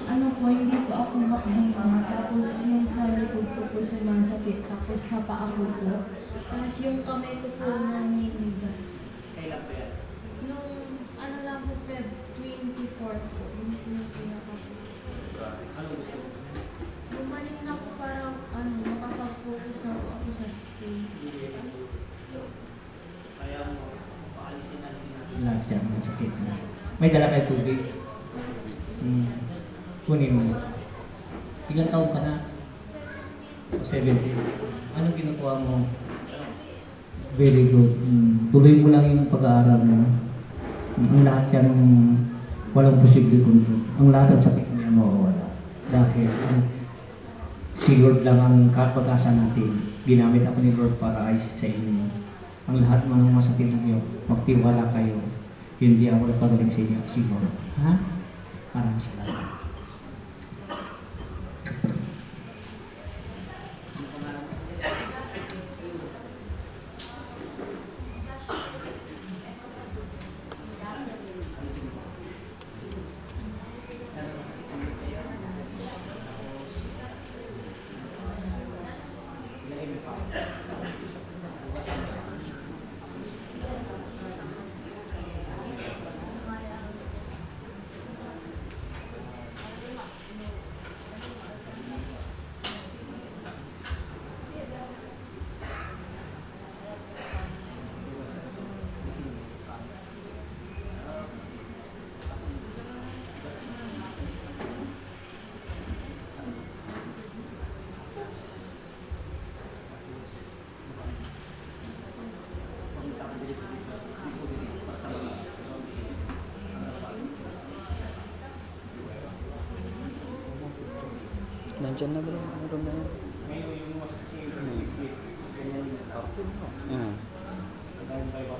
ano po, hindi po ako makahinga. Tapos yung sa likod ko po sumasakit. Tapos sa paa ko po. Tapos yung kamay ko po naninigas. Kailan ba yan? Nung ano lang po, Feb 24 po. Yung pinaka po. Ano gusto mo? Bumalik na po para ano, makapag-focus na po ako sa school. Kaya mo, paalisin natin. Lahat siya, masakit na. May dala kayo tubig. Kunin mo. Ilang taon ka na? 17. Anong ginagawa mo? Very good. Tuloy mo lang yung pag-aaral mo. Ang lahat yan, walang posible control. Ang lahat ng sakit niya mawawala. Dahil si Lord lang ang pag-asa natin. Ginamit ako ni Lord para ayos sa inyo. Ang lahat ng masakit niyo, magtiwala kayo. Hindi ako nagpagaling sa inyo. Siguro. Ha? Maraming salamat. Nandiyan na ba? Meron na yun. Ngayon yung masakit sa iyo, ganyan yung kapatid mo. Dahil tayo ba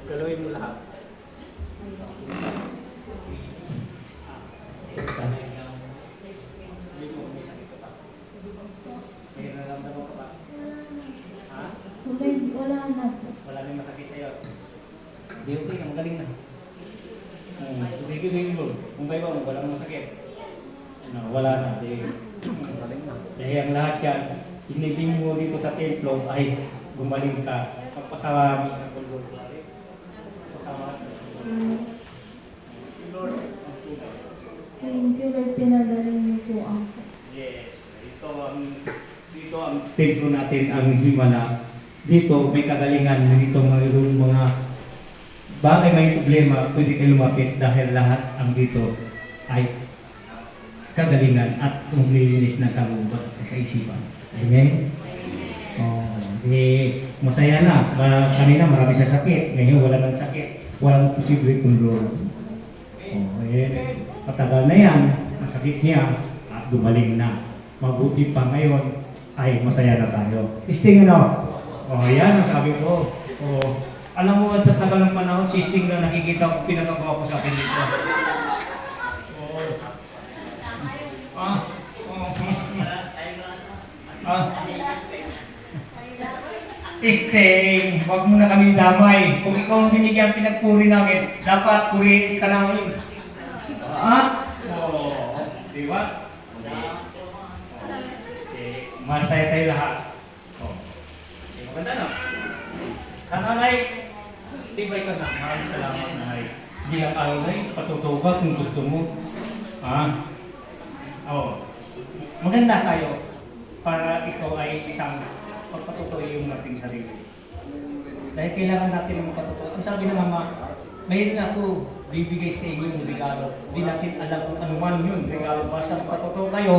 galawin mo lahat. Hindi mo may sakit ka pa. May nararamdaman ka pa. Ha? Wala na po. Wala nang masakit sa'yo. Hindi okay na, magaling na. Hindi mo. Kung ba mo, wala nang masakit. Wala na. Magaling na. Dahil ang lahat yan, inibing mo dito sa templo ay gumaling ka. Pagpasalamat ka. Pagpasalamat ka. templo natin ang himala, dito may kagalingan, dito mayroon mga bagay may problema, pwede kayo lumapit dahil lahat ang dito ay kagalingan at umilinis ng kalooban at kaisipan. Amen? Oh, masaya na. Kanina marami sa sakit. Ngayon wala nang sakit. Walang posible control. Patagal na yan. Ang sakit niya at gumaling na. Mabuti pa ngayon ay masaya na tayo. Sting ano? Yan ang sabi ko. Alam mo, sa tagal ng panahon, si Sting na nakikita ko, pinagagawa ko sa akin dito. Sting, huwag mo na kami damay. Kung ikaw ang binigyan pinagpuri namin, dapat purihin ka namin. Di ba? Masaya tayo lahat. Maganda na. Sa nanay, tibay ka na. Maraming salamat, nanay. Hindi lang araw na patutuwa ka kung gusto mo. Maganda tayo para ikaw ay isang pagpatutuwa yung ating sarili. Dahil kailangan natin ng patutuwa. Ang sabi ng Ama, mayroon na ako bibigay sa inyo yung regalo. Di natin alam kung ano man yun regalo. Basta magpatutuwa kayo,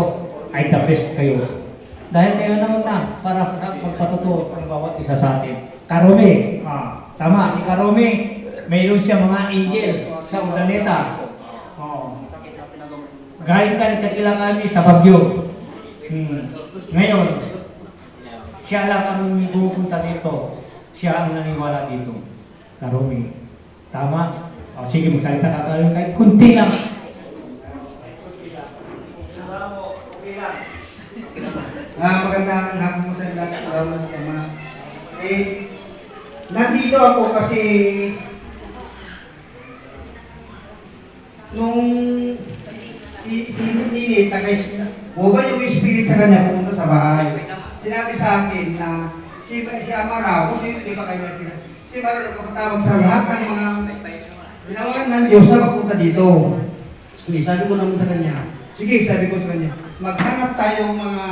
ay the best kayo. Dahil kayo naman na para magpatutuwa ang bawat isa sa atin. Karome, tama, si Karome, mayroon siya mga angel sa Urdaneta. Galing kakila kami sa Bagyo. Ngayon, siya lang ang pupunta dito. Siya ang naniwala dito. Karome. Tama? Sige, magsalita ka kayo kahit kunti lang. Magandang hapon sa lahat. Salamat sa Ama. Nandito ako kasi nung si Nini, huwag ba yung spirit sa kanya pumunta sa bahay. Sinabi sa akin na si Ama raw, hindi pa kayo nakita. Si Ama raw kapatawag sa lahat ng mga ginawagan ng Diyos na papunta dito. Hindi, sabi ko naman sa kanya, sige, sabi ko sa kanya, maghanap tayo mga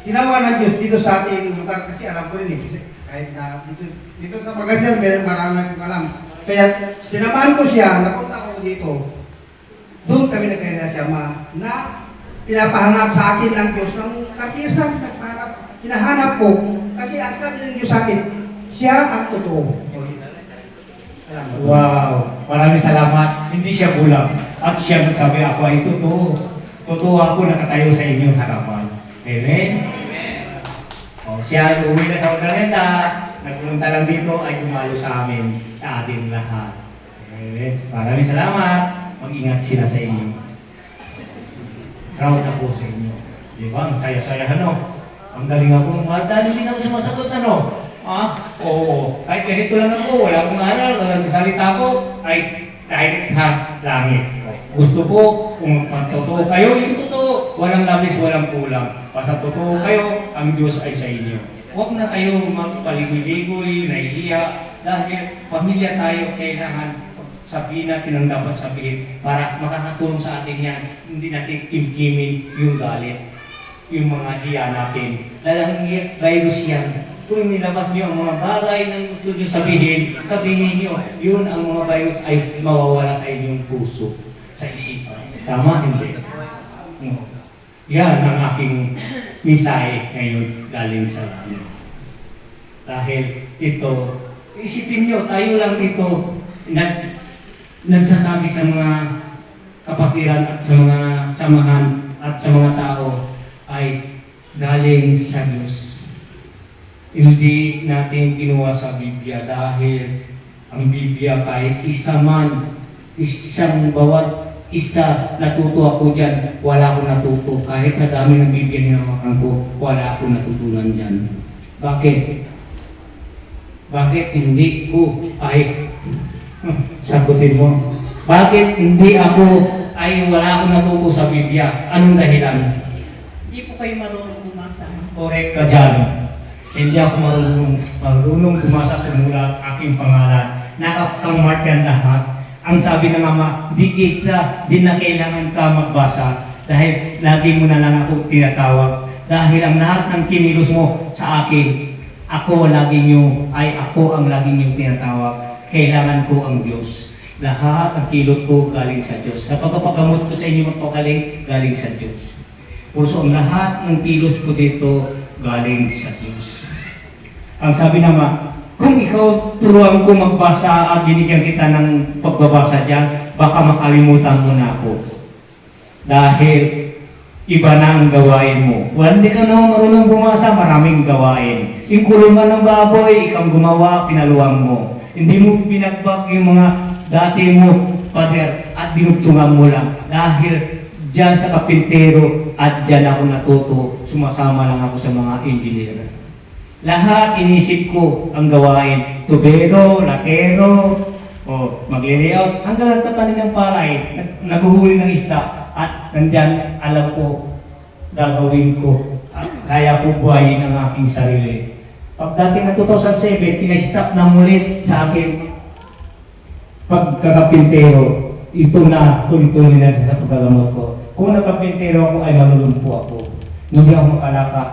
ginawa ng Diyos dito sa ating lugar kasi alam ko rin kasi kahit na dito sa Pagasian, marami akong alam. Kaya sinamahan ko siya, napunta ako dito. Doon kami nagkaroon si Ama na pinapahanap sa akin ng Diyos ng katiyasan, hinahanap ko kasi ang sabi ng Diyos sa akin, siya ang totoo. Wow! Maraming salamat. Hindi siya bulag. At siya nagsabi ako ay totoo. Totoo ako nakatayo sa inyong harapan. Amen? Siya uwi na sa Urdaneta. Nagpunta lang dito ay gumalo sa amin, sa ating lahat. Amen? Maraming salamat. Mag-ingat sila sa inyo. Proud ako sa inyo. Di ba? Ang saya-saya, ano? Ang galing ako. Dahil hindi na ako sumasagot, ano? Oo. Kahit ganito lang ako, wala akong aral, walang salita ko, ay kahit langit. Gusto ko, kung magtotoo kayo, yung totoo, walang labis, walang kulang. Basta totoo kayo, ang Diyos ay sa inyo. Huwag na kayo magpaligoy-ligoy, nahihiya, dahil pamilya tayo, kailangan sabihin natin ang dapat sabihin para makakatulong sa atin yan. Hindi natin kimkimin yung galit, yung mga hiya natin. Dahil ang virus yan, kung nilabas niyo ang mga bagay na gusto niyo sabihin niyo, yun ang mga virus ay mawawala sa inyong puso, sa isipan. Tama, hindi? Yan ang aking mensahe ngayon galing sa langit. Dahil ito, isipin niyo, tayo lang dito nagsasabi sa mga kapatiran at sa mga samahan at sa mga tao ay galing sa Diyos. Hindi natin ginawa sa Biblia dahil ang Biblia kahit isa man, isang bawat isa natuto ako dyan, wala akong natuto. Kahit sa dami ng Biblia hinawakan ko, wala akong natutunan dyan. Bakit? Bakit hindi ko ay sagutin mo? Bakit hindi ako ay wala akong natuto sa Biblia? Anong dahilan? Hindi po kayo marunong bumasa. Correct ka dyan. Hindi ako marunong bumasa sa mula aking pangalan. Nakapang-mark yan lahat. Ang sabi ng Ama, di na kailangan ka magbasa dahil lagi mo na lang ako tinatawag. Dahil ang lahat ng kinilos mo sa akin, ako ang laging yung tinatawag. Kailangan ko ang Diyos. Lahat ng kilot ko galing sa Diyos. Sa pagpapagamot ko sa inyo magpagaling, galing sa Diyos. Puso, ang lahat ng kilos ko dito galing sa Diyos. Ang sabi naman, kung ikaw turuan ko magbasa at binigyan kita ng pagbabasa dyan, baka makalimutan mo na ako. Dahil iba na ang gawain mo. Well, hindi ka na marunong bumasa, maraming gawain. Yung kulungan ng baboy, ikaw gumawa, pinaluwang mo. Hindi mo pinagbag yung mga dati mo, pader, at dinugtungan mo lang. Dahil dyan sa kapintero at dyan ako natuto, sumasama lang ako sa mga engineer. Lahat inisip ko ang gawain. Tubero, lakero, magli-layout, hanggang nagtatanim ng palay, naguhuli ng isda, at nandyan alam ko, gagawin ko, at kaya ko buhayin ang aking sarili. Pagdating ng 2007, pinastop na mulit sa akin pagkakapintero. Ito na, tuloy-tuloy na sa paggagamot ko. Kung nagkapintero ako ay malulumpo ako. Hindi ako makalaka.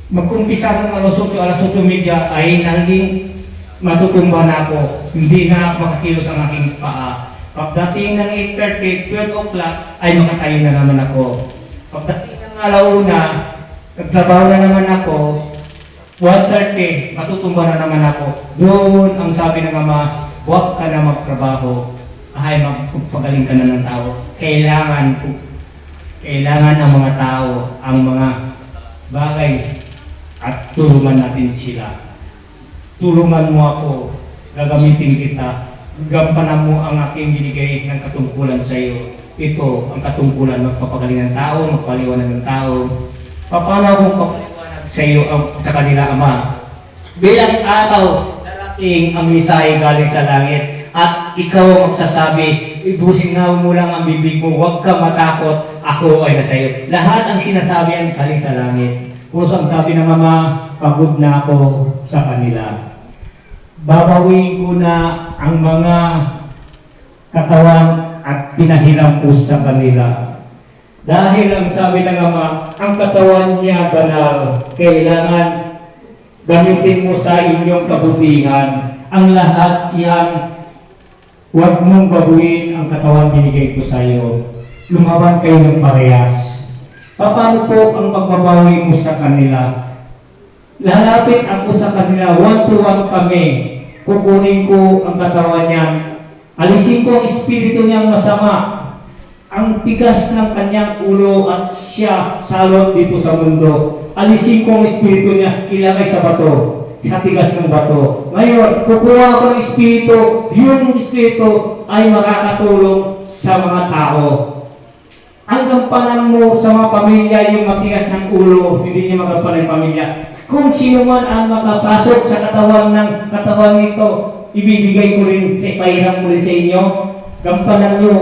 Magkumpisa ng alas 8 media ay naging matutumba na ako. Hindi na ako makakilos ang aking paa. Pagdating ng 8:30, 12 o'clock ay makatayo na naman ako. Pagdating ng alauna, nagtrabaho na naman ako. 1:30, matutumba na naman ako. Doon ang sabi ng ama, huwag ka na magtrabaho. Ay, magpagaling ka na ng tao. Kailangan ng mga tao ang mga bagay at tulungan natin sila. Tulungan mo ako, gagamitin kita, gampanan mo ang aking binigay ng katungkulan sa iyo. Ito ang katungkulan, magpapagaling ng tao, magpaliwanag ng tao. Paano akong papaliwanag sa iyo sa kanila, Ama? Bilang ataw, darating ang misay galing sa langit. At ikaw magsasabi, ibusingaw mo lang ang bibig mo, huwag ka matakot, ako ay nasa iyo. Lahat ang sinasabi ang galing sa langit. Puso ang sabi ng Ama, pagod na ako sa kanila. Babawiin ko na ang mga katawan at pinahiram ko sa kanila. Dahil ang sabi ng Ama, ang katawan niya banal, kailangan gamitin mo sa inyong kabutihan. Ang lahat yan, huwag mong babuin ang katawan binigay ko sa iyo. Lumaban kayo ng parehas. Paano po ang pagbabawi mo sa kanila? Lalapit ako sa kanila, one-to-one kami. Kukunin ko ang katawan niya. Alisin ko ang espiritu niyang masama. Ang tigas ng kanyang ulo at siya salot dito sa mundo. Alisin ko ang espiritu niya, ilagay sa bato. Sa tigas ng bato. Ngayon, kukuha ko ng espiritu, yung espiritu ay makakatulong sa mga tao. Ang gampanan mo sa mga pamilya, yung matigas ng ulo, hindi niya magampanan ng pamilya. Kung sino man ang makapasok sa katawan nito, ibibigay ko rin, ipahiram ko rin sa inyo. Gampanan nyo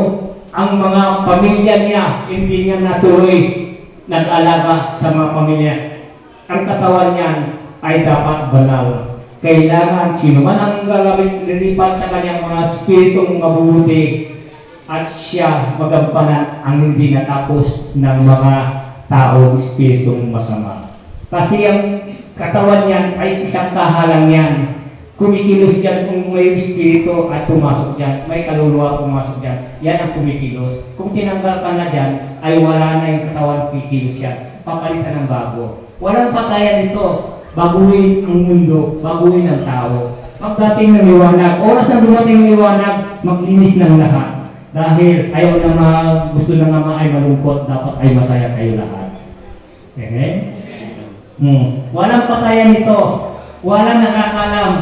ang mga pamilya niya, hindi niya natuloy nag-alaga sa mga pamilya. Ang katawan niyan ay dapat banal. Kailangan sino man ang gagawin lilipat sa kanyang mga espiritong mabubuti at siya magampanan ang hindi natapos ng mga taong espiritong masama. Kasi ang katawan niyan ay isang kahalang yan. Kumikilos dyan kung may espiritu at pumasok dyan, may kaluluwa pumasok dyan, yan ang kumikilos. Kung tinanggal ka na dyan, ay wala na yung katawan kumikilos yan. Papalitan ng bago. Walang patayan dito. Baguhin ang mundo, baguhin ang tao. Pagdating ng liwanag, oras na dumating ng liwanag, maglinis ng lahat. Dahil ayaw na gusto na nga ay malungkot, dapat ay masaya kayo lahat. Amen? Walang patayan nito. Walang nakakalam.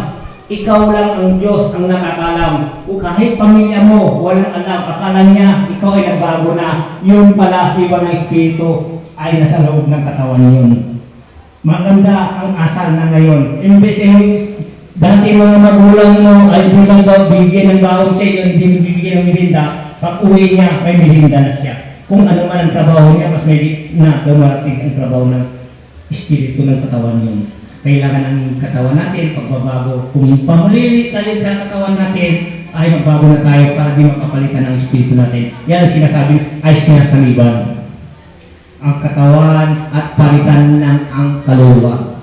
Ikaw lang ang Diyos ang nakakalam. O kahit pamilya mo, walang alam. Akala niya, ikaw ay nagbago na. Yun pala, iba ng espiritu ay nasa loob ng katawan yun. Maganda ang asal na ngayon. Imbes yung dati mga magulang mo ay hindi lang daw bigyan ng baon sa iyo, hindi bibigyan ng mirinda, pag uwi niya, may mirinda na siya. Kung ano man ang trabaho niya, mas may na dumarating ang trabaho ng espiritu ng katawan niyo. Kailangan ang katawan natin, pagbabago. Kung pamulili tayo sa katawan natin, ay magbago na tayo para di makapalitan ang espiritu natin. Yan ang sinasabi ay sinasaliban. ang katawan at palitan ng ang kaluluwa.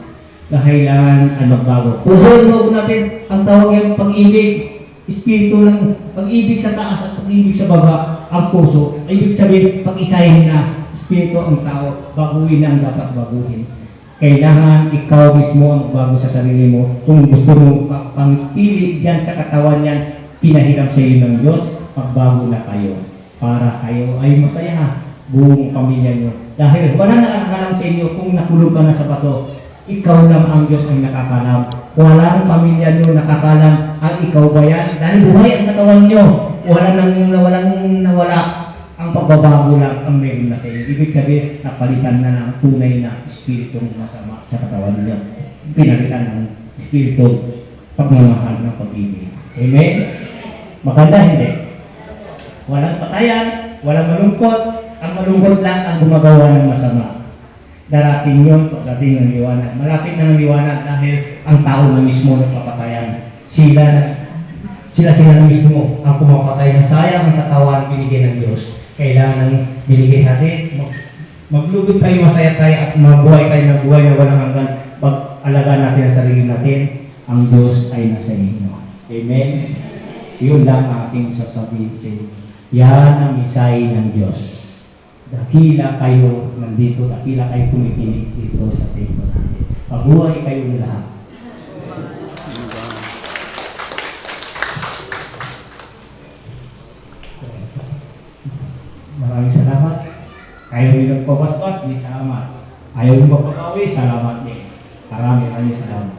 Kailangan ay magbago. Pusoy mo natin ang tawag yung pag-ibig, espiritu ng pag-ibig sa taas at pag-ibig sa baba, ang puso. Ibig sabihin, pag-isahin na espiritu ang tao, baguhin ang dapat baguhin. Kailangan ikaw mismo ang bago sa sarili mo. Kung gusto mo pangtilig dyan sa katawan yan, pinahirap sa iyo ng Diyos, magbago na kayo. Para kayo ay masaya, buong pamilya nyo. Dahil wala na nakakalam sa inyo kung nakulong ka na sa bato. Ikaw lang ang Diyos ang nakakalam. Walang pamilya nyo nakakalam ang ikaw ba yan? Dahil buhay ang katawan nyo. Walang nawala. Ang pagbabago lang ang meron na sa iyo. Ibig sabihin, napalitan na ng tunay na espiritong masama sa katawan nyo. Pinalitan ng espiritu pagmamahal ng pag-ibig. Amen? Maganda hindi? Walang patayan, walang malungkot. Ang malungkot lang ang gumagawa ng masama. Darating yun, pagdating ng liwanag. Malapit na ng liwanag dahil ang tao na mismo nagpapatayan. Sila na mismo ang pumapatay na sayang ang katawan binigay ng Diyos. Kailangan binigay sa atin. Maglugod tayo, masaya tayo at mabuhay tayo ng buhay na walang hanggan. Pag-alagaan natin ang sarili natin, ang Diyos ay nasa inyo. Amen? Yun lang ang ating sasabihin sa inyo. Yan ang mensahe ng Diyos. Dakila kayo nandito, dakila kayo pumikinig dito sa temple natin. Mabuhay kayong lahat. Maraming salamat. Ayaw nyo nagpapaspas, di salamat. Ayaw nyo magpapawi, salamat din. Maraming salamat.